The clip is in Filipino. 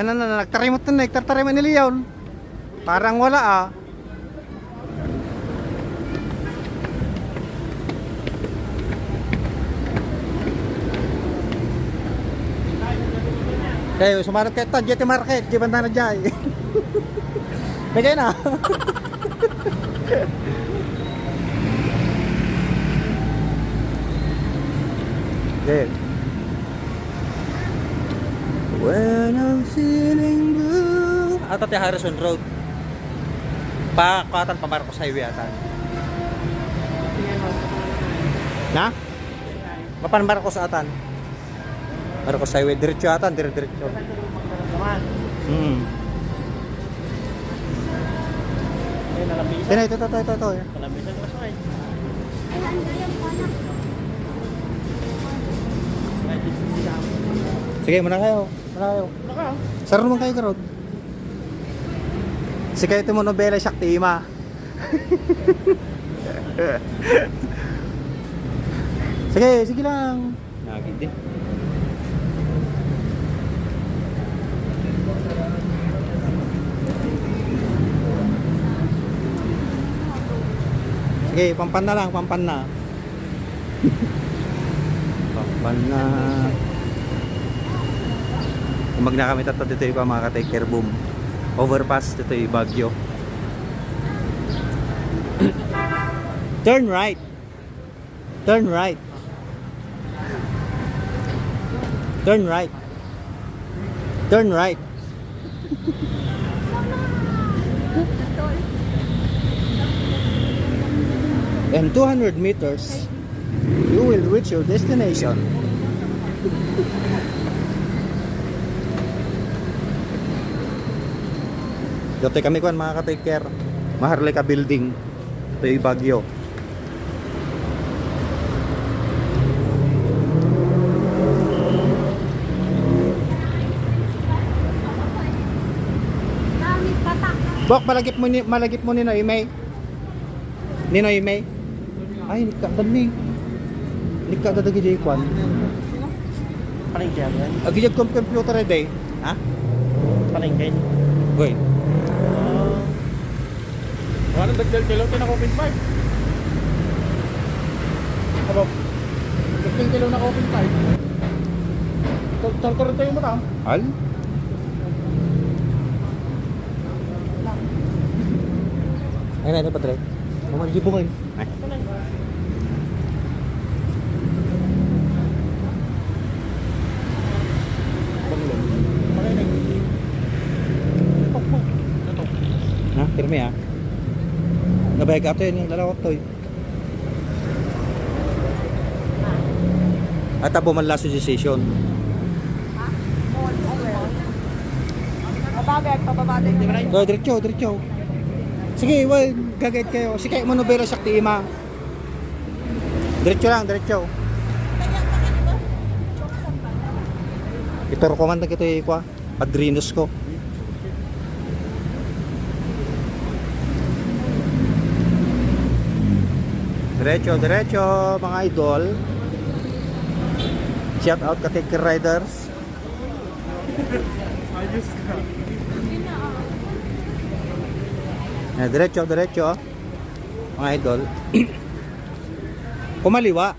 nagtarimot na, nagtartarimot ni Leon. Parang wala ah. Kayo, sumarap kayo ito, JT Market, di banda na dyan. Bigay na. Okay. When I'm feeling blue. Ato ti Harrison Road. Pakatan pa Marcos Highway atan. Na? Papan Marcos atan. Marcos Highway diretso atan, diretso. Ito. Kalamisan ko sa Sige, muna kayo. Saro naman kayo karod. Sige, ito mo nobela Shakti Ima. Sige lang. Nagid din. Sige, pampan na lang, pampan na. Pampan na. Kumag na kami tato dito yung mga ka-take care boom. Overpass dito yung Baguio. Turn right. Turn right. Turn right. Turn right. In 200 meters, you will reach your destination. Dito kami kuan mga ka-take care. Maharlika building. Ito yung Baguio. Bok, malagip mo ni Noy May. Ni Noy May. Ay, nikadad ni. Nikadad agi jay kwan. palengke yan. Agi jay computer day. Ha? Palengke. Goy. Wala dagdag kilo na open 5. Aba. Dagdag kilo na open 5. Tartar tayo mo tam. Al? Ay, na pa tre. Mo di bungay. Ay. Ha, pirmi ha. Nabayag ato yun, lalawak to eh. At abo man last decision. So, diretso. Sige, well, gagayad kayo. Sige, monobelo Shakti Ima. Diretso lang. Ito rekomend na kita yung padrinos ko. Diretso mga idol. Shout out ka take riders. Ayos ka. Diretso mga idol. Kumaliwa.